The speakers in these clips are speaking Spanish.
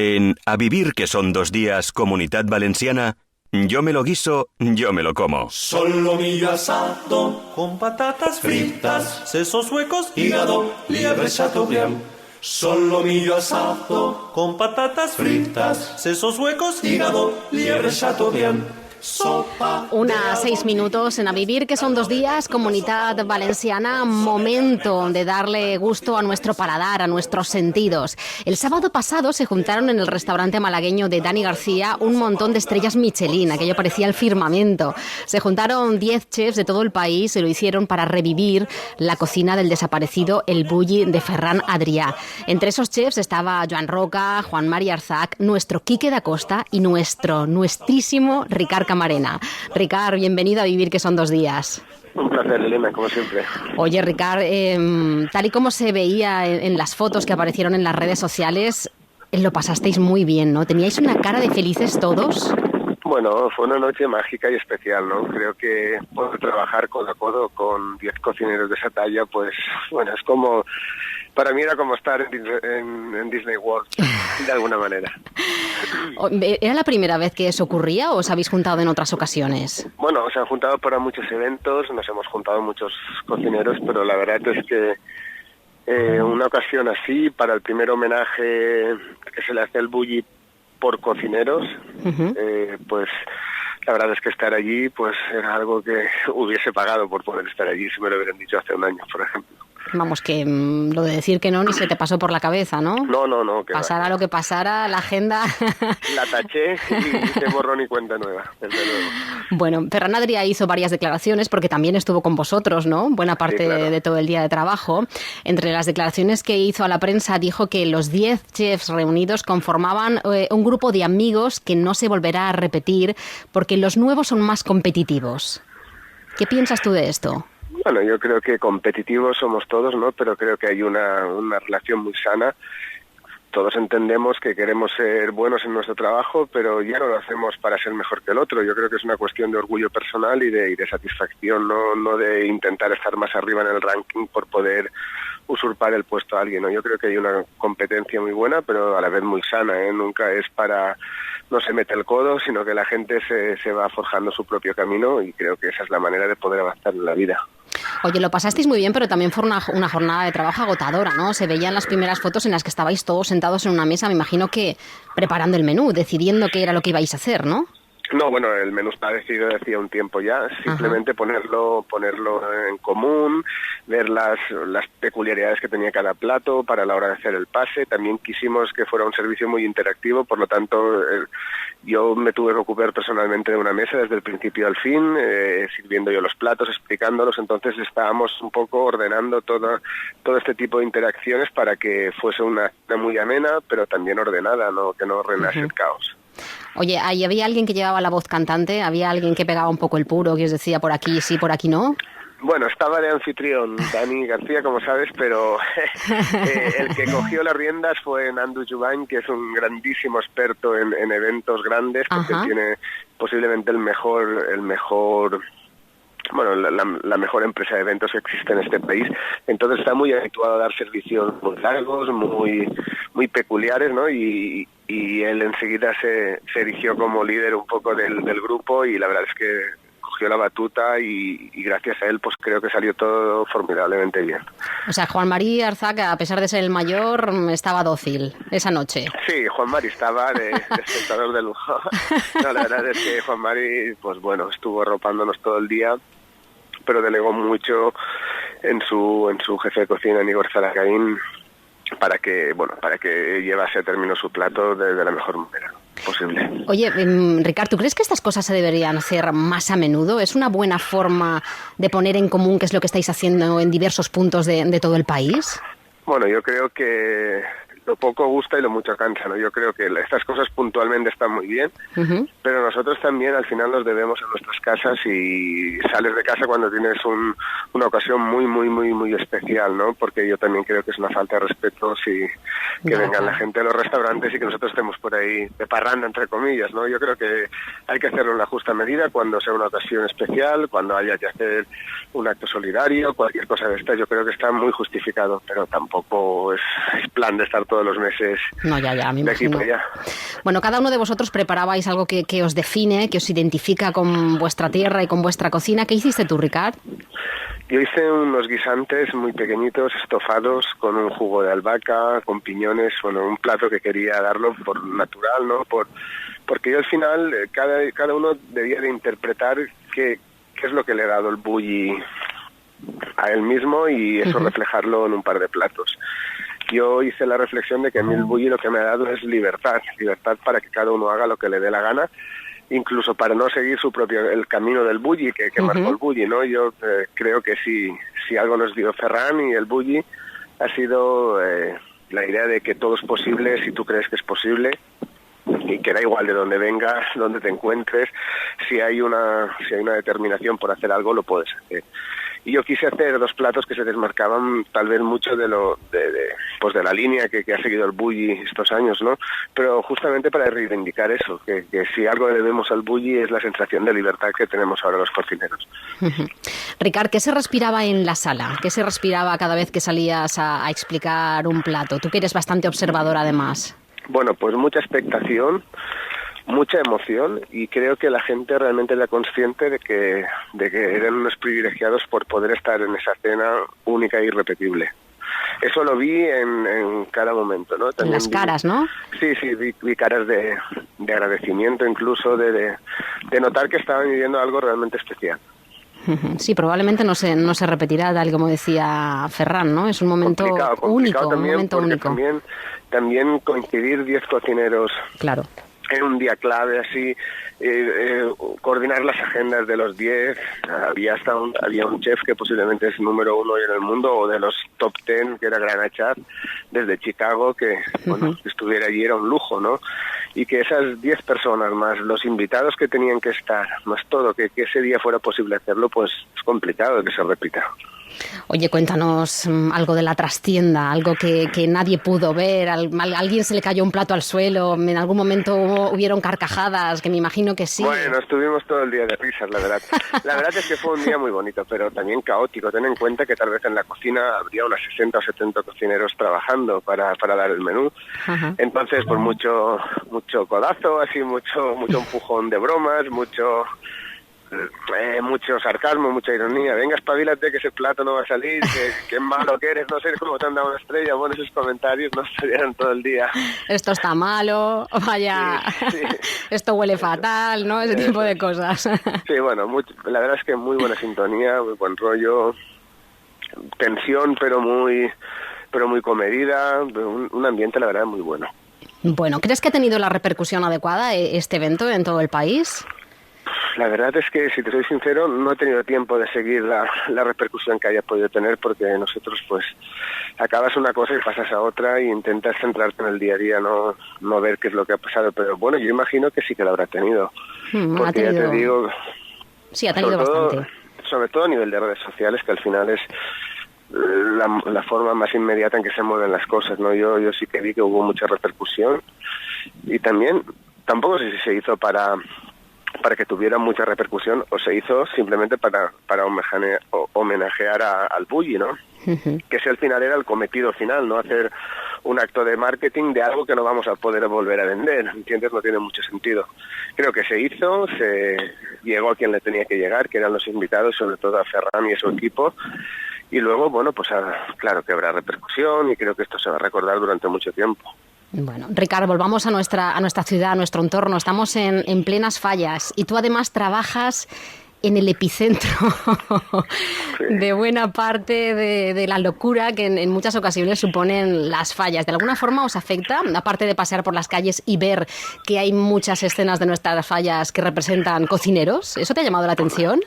En A Vivir, que son 2 días, Comunitat Valenciana, yo me lo guiso, yo me lo como. Solomillo asado con patatas fritas, sesos huecos, hígado, liebre chateaubriand. Solomillo asado con patatas fritas, sesos huecos, hígado, liebre chateaubriand. Una 6 minutos en A Vivir, que son 2 días, Comunitat Valenciana, momento de darle gusto a nuestro paladar, a nuestros sentidos. El sábado pasado se juntaron en el restaurante malagueño de Dani García un montón de estrellas Michelin, aquello parecía el firmamento. Se juntaron 10 chefs de todo el país y lo hicieron para revivir la cocina del desaparecido El Bulli de Ferran Adrià. Entre esos chefs estaba Joan Roca, Juan Mari Arzac, nuestro Quique da Costa y nuestrísimo Ricard Camarena. Ricard, bienvenido a Vivir, que son 2 días. Un placer, Elena, como siempre. Oye, Ricard, tal y como se veía en las fotos que aparecieron en las redes sociales, lo pasasteis muy bien, ¿no? ¿Teníais una cara de felices todos? Bueno, fue una noche mágica y especial, ¿no? Creo que poder trabajar codo a codo con 10 cocineros de esa talla, pues, bueno, es como... Para mí era como estar en Disney World, de alguna manera. ¿Era la primera vez que eso ocurría o os habéis juntado en otras ocasiones? Bueno, se han juntado para muchos eventos, nos hemos juntado muchos cocineros, pero la verdad es que una ocasión así, para el primer homenaje que se le hace al Bulli por cocineros, pues la verdad es que estar allí pues era algo que hubiese pagado por poder estar allí si me lo hubieran dicho hace un año, por ejemplo. Vamos, que lo de decir que no ni se te pasó por la cabeza, ¿no? No. Pasara lo que pasara, la agenda... La taché y de borrón y cuenta nueva, desde luego. Bueno, Ferran Adrià hizo varias declaraciones porque también estuvo con vosotros, ¿no? Buena parte, sí, claro, de todo el día de trabajo. Entre las declaraciones que hizo a la prensa dijo que los 10 chefs reunidos conformaban un grupo de amigos que no se volverá a repetir porque los nuevos son más competitivos. ¿Qué piensas tú de esto? Bueno, yo creo que competitivos somos todos, ¿no? Pero creo que hay una relación muy sana. Todos entendemos que queremos ser buenos en nuestro trabajo, pero ya no lo hacemos para ser mejor que el otro. Yo creo que es una cuestión de orgullo personal y de satisfacción, no de intentar estar más arriba en el ranking por poder usurpar el puesto a alguien, ¿no? Yo creo que hay una competencia muy buena, pero a la vez muy sana, ¿eh? Nunca es para... no se mete el codo, sino que la gente se va forjando su propio camino y creo que esa es la manera de poder avanzar en la vida. Oye, lo pasasteis muy bien, pero también fue una jornada de trabajo agotadora, ¿no? Se veían las primeras fotos en las que estabais todos sentados en una mesa, me imagino que preparando el menú, decidiendo qué era lo que ibais a hacer, ¿no? No, bueno, el menú está decidido hacía un tiempo ya, simplemente ponerlo en común, ver las peculiaridades que tenía cada plato para la hora de hacer el pase. También quisimos que fuera un servicio muy interactivo, por lo tanto yo me tuve que ocupar personalmente de una mesa desde el principio al fin, sirviendo yo los platos, explicándolos, entonces estábamos un poco ordenando todo este tipo de interacciones para que fuese una muy amena, pero también ordenada, ¿no? Que no reinase el caos. Oye, ¿ahí había alguien que llevaba la voz cantante? ¿Había alguien que pegaba un poco el puro, que os decía por aquí sí, por aquí no? Bueno, estaba de anfitrión Dani García, como sabes, pero el que cogió las riendas fue Nandu Jubany, que es un grandísimo experto en eventos grandes, porque tiene posiblemente el mejor bueno, la mejor empresa de eventos que existe en este país. Entonces está muy habituado a dar servicios muy largos, muy peculiares, ¿no? Y él enseguida se erigió como líder un poco del grupo y la verdad es que cogió la batuta y gracias a él pues creo que salió todo formidablemente bien. O sea, Juan Mari Arzac, a pesar de ser el mayor, estaba dócil esa noche. Sí, Juan Mari estaba de espectador de lujo. No, la verdad es que Juan Mari, pues bueno, estuvo arropándonos todo el día, pero delegó mucho en su jefe de cocina, Igor Zalakain, para que llevase a término su plato de la mejor manera posible. Oye, Ricard, ¿tú crees que estas cosas se deberían hacer más a menudo? ¿Es una buena forma de poner en común qué es lo que estáis haciendo en diversos puntos de todo el país? Bueno, yo creo que lo poco gusta y lo mucho cansa, ¿no? Yo creo que estas cosas puntualmente están muy bien, pero nosotros también al final nos debemos a nuestras casas y sales de casa cuando tienes una ocasión muy especial, ¿no? Porque yo también creo que es una falta de respeto que vengan la gente a los restaurantes y que nosotros estemos por ahí de parranda, entre comillas, ¿no? Yo creo que hay que hacerlo en la justa medida cuando sea una ocasión especial, cuando haya que hacer un acto solidario, cualquier cosa de esta, yo creo que está muy justificado, pero tampoco es plan de estar todos los meses No, ya, me de aquí imagino. para allá. Bueno, cada uno de vosotros preparabais algo que os define, que os identifica con vuestra tierra y con vuestra cocina. ¿Qué hiciste tú, Ricard? Yo hice unos guisantes muy pequeñitos, estofados, con un jugo de albahaca, con piñones, bueno, un plato que quería darlo por natural, ¿no? Porque yo al final, cada uno debía de interpretar qué es lo que le ha dado el bulli a él mismo y eso reflejarlo en un par de platos. Yo hice la reflexión de que a mí el bulli lo que me ha dado es libertad para que cada uno haga lo que le dé la gana, incluso para no seguir el camino del bulli que marcó el bulli, ¿no? Yo creo que si algo nos dio Ferran y el bulli ha sido la idea de que todo es posible si tú crees que es posible, y que da igual de dónde vengas, dónde te encuentres, si hay una determinación por hacer algo, lo puedes hacer. Y yo quise hacer dos platos que se desmarcaban tal vez mucho de la línea que ha seguido el bulli estos años, ¿no? Pero justamente para reivindicar eso, que si algo le debemos al bulli es la sensación de libertad que tenemos ahora los cocineros. Ricard, ¿qué se respiraba en la sala? ¿Qué se respiraba cada vez que salías a explicar un plato? Tú que eres bastante observador además. Bueno, pues mucha expectación, mucha emoción, y creo que la gente realmente era consciente de que eran unos privilegiados por poder estar en esa cena única e irrepetible. Eso lo vi en cada momento, ¿no? También en las caras, ¿no? Sí, vi caras de agradecimiento, incluso de notar que estaban viviendo algo realmente especial. Sí, probablemente no se repetirá, tal como decía Ferran, ¿no? Es un momento único, también, un momento único. También coincidir 10 cocineros, claro, en un día clave así, coordinar las agendas de los 10, había un chef que posiblemente es número 1 hoy en el mundo, o de los top 10, que era Grana Chad, desde Chicago, que que estuviera allí era un lujo, ¿no? Y que esas 10 personas, más los invitados que tenían que estar, más todo, que ese día fuera posible hacerlo, pues es complicado que se repita. Oye, cuéntanos algo de la trastienda, algo que nadie pudo ver, alguien se le cayó un plato al suelo, en algún momento hubieron carcajadas, que me imagino que sí. Bueno, estuvimos todo el día de risas, la verdad. La verdad es que fue un día muy bonito, pero también caótico. Ten en cuenta que tal vez en la cocina habría unas 60 o 70 cocineros trabajando para dar el menú. Ajá. Entonces, pues mucho codazo, así mucho empujón de bromas, mucho sarcasmo, mucha ironía. Venga, espabilate que ese plato no va a salir, que malo que eres, no sé cómo te han dado una estrella. Bueno, esos comentarios nos salieron todo el día. Esto está malo, vaya, sí. Esto huele fatal, ¿no? Ese tipo de cosas. Sí, bueno, la verdad es que muy buena sintonía, muy buen rollo, tensión, pero muy comedida, un ambiente, la verdad, muy bueno. Bueno, ¿crees que ha tenido la repercusión adecuada este evento en todo el país? La verdad es que, si te soy sincero, no he tenido tiempo de seguir la repercusión que haya podido tener, porque nosotros, pues, acabas una cosa y pasas a otra y intentas centrarte en el día a día, no ver qué es lo que ha pasado. Pero bueno, yo imagino que sí que lo habrá tenido. Porque ya te digo... Sí, ha tenido bastante. Sobre todo a nivel de redes sociales, que al final es la forma más inmediata en que se mueven las cosas, ¿no? Yo sí que vi que hubo mucha repercusión, y también, tampoco sé si se hizo para que tuviera mucha repercusión o se hizo simplemente para homenajear al bulli, ¿no? Que ese al final era el cometido final, no hacer un acto de marketing de algo que no vamos a poder volver a vender, ¿entiendes? No tiene mucho sentido. Creo que se hizo, se llegó a quien le tenía que llegar, que eran los invitados, sobre todo a Ferran y a su equipo, y luego, bueno, pues claro que habrá repercusión, y creo que esto se va a recordar durante mucho tiempo. Bueno, Ricard, volvamos a nuestra ciudad, a nuestro entorno. Estamos en plenas Fallas, y tú además trabajas en el epicentro de buena parte de la locura que en muchas ocasiones suponen las fallas. ¿De alguna forma os afecta, aparte de pasear por las calles y ver que hay muchas escenas de nuestras fallas que representan cocineros? ¿Eso te ha llamado la atención?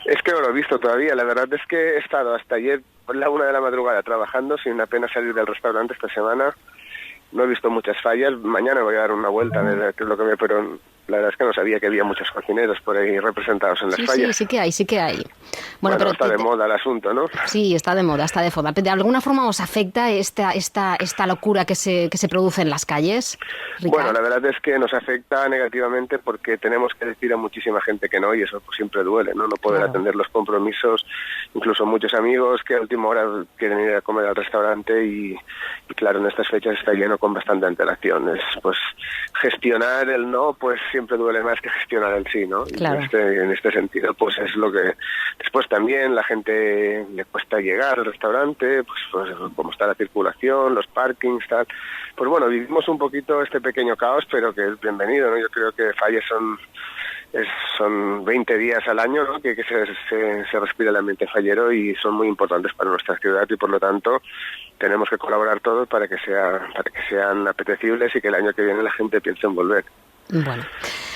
Es que no lo he visto todavía. La verdad es que he estado hasta ayer por la 1 de la madrugada trabajando, sin apenas salir del restaurante esta semana. No he visto muchas fallas. Mañana voy a dar una vuelta a ver qué es lo que veo, pero La verdad es que no sabía que había muchos cocineros por ahí representados en las fallas. Sí que hay. Bueno, pero está de moda el asunto, ¿no? Sí, está de moda. ¿De alguna forma os afecta esta locura que se produce en las calles, Ricard? Bueno, la verdad es que nos afecta negativamente porque tenemos que decir a muchísima gente que no, y eso pues siempre duele, ¿no? No poder atender los compromisos, incluso muchos amigos que a última hora quieren ir a comer al restaurante y claro, en estas fechas está lleno con bastante antelación. Pues gestionar el no, pues siempre duele más que gestionar el sí, ¿no? Claro. En este sentido, pues es lo que... Después también la gente le cuesta llegar al restaurante, pues como está la circulación, los parkings, tal. Pues bueno, vivimos un poquito este pequeño caos, pero que es bienvenido, ¿no? Yo creo que fallas son 20 días al año, ¿no? Que se respira el ambiente fallero y son muy importantes para nuestra ciudad y por lo tanto tenemos que colaborar todos para que sean apetecibles y que el año que viene la gente piense en volver. Bueno,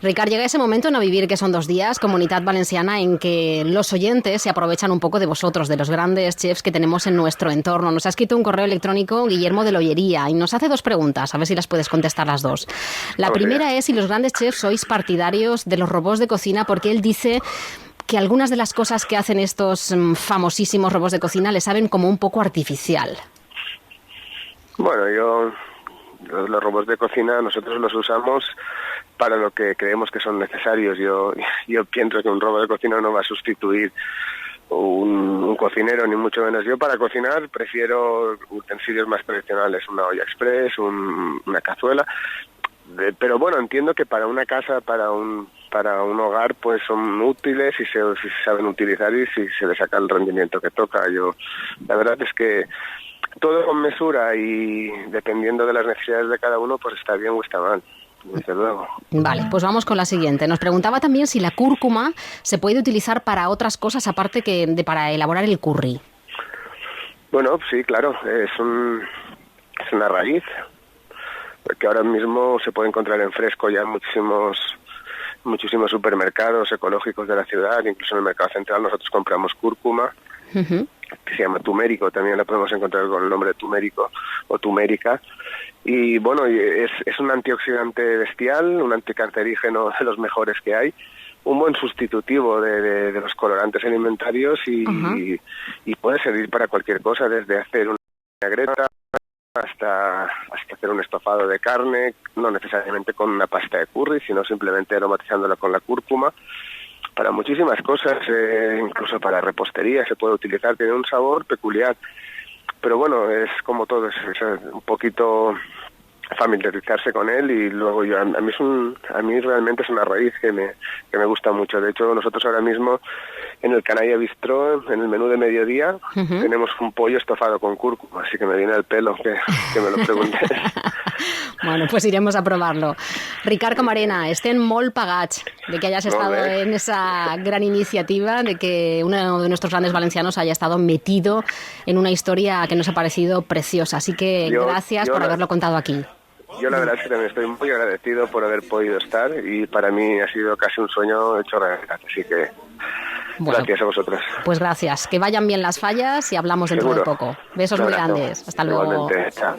Ricard, llega ese momento en A Vivir, que son 2 días, Comunitat Valenciana, en que los oyentes se aprovechan un poco de vosotros, de los grandes chefs que tenemos en nuestro entorno. Nos ha escrito un correo electrónico Guillermo de Lollería y nos hace 2 preguntas, a ver si las puedes contestar las 2. La primera es si los grandes chefs sois partidarios de los robots de cocina, porque él dice que algunas de las cosas que hacen estos famosísimos robots de cocina le saben como un poco artificial. Bueno, los robots de cocina nosotros los usamos para lo que creemos que son necesarios. Yo pienso que un robot de cocina no va a sustituir un cocinero, ni mucho menos. Yo para cocinar prefiero utensilios más tradicionales, una olla express, una cazuela, pero bueno, entiendo que para una casa, para un hogar, pues son útiles y se saben utilizar y si se le saca el rendimiento que toca. La verdad es que todo con mesura y dependiendo de las necesidades de cada uno, pues está bien o está mal, desde luego. Vale, pues vamos con la siguiente. Nos preguntaba también si la cúrcuma se puede utilizar para otras cosas aparte que para elaborar el curry. Bueno, sí, claro, es una raíz que ahora mismo se puede encontrar en fresco ya en muchísimos supermercados ecológicos de la ciudad, incluso en el mercado central nosotros compramos cúrcuma. Uh-huh. Que se llama tumérico, también la podemos encontrar con el nombre de tumérico o tumérica, y bueno, es un antioxidante bestial, un anticancerígeno de los mejores que hay, un buen sustitutivo de los colorantes alimentarios y puede servir para cualquier cosa, desde hacer una vinagreta hasta hacer un estofado de carne, no necesariamente con una pasta de curry, sino simplemente aromatizándola con la cúrcuma. Para muchísimas cosas, incluso para repostería se puede utilizar, tiene un sabor peculiar, pero bueno, es como todo, es un poquito familiarizarse con él y luego a mí realmente es una raíz que me gusta mucho. De hecho, nosotros ahora mismo en el Canalla Bistró, en el menú de mediodía, tenemos un pollo estofado con cúrcuma, así que me viene al pelo que me lo preguntes. Bueno, pues iremos a probarlo. Ricard Camarena, estem molt pagats de que hayas estado en esa gran iniciativa, de que uno de nuestros grandes valencianos haya estado metido en una historia que nos ha parecido preciosa. Así que gracias por haberlo contado aquí. Yo la verdad es que también estoy muy agradecido por haber podido estar y para mí ha sido casi un sueño hecho realidad, así que gracias a vosotros. Pues gracias, que vayan bien las fallas y hablamos dentro de poco. Besos muy grandes, hasta luego. Igualmente, chao.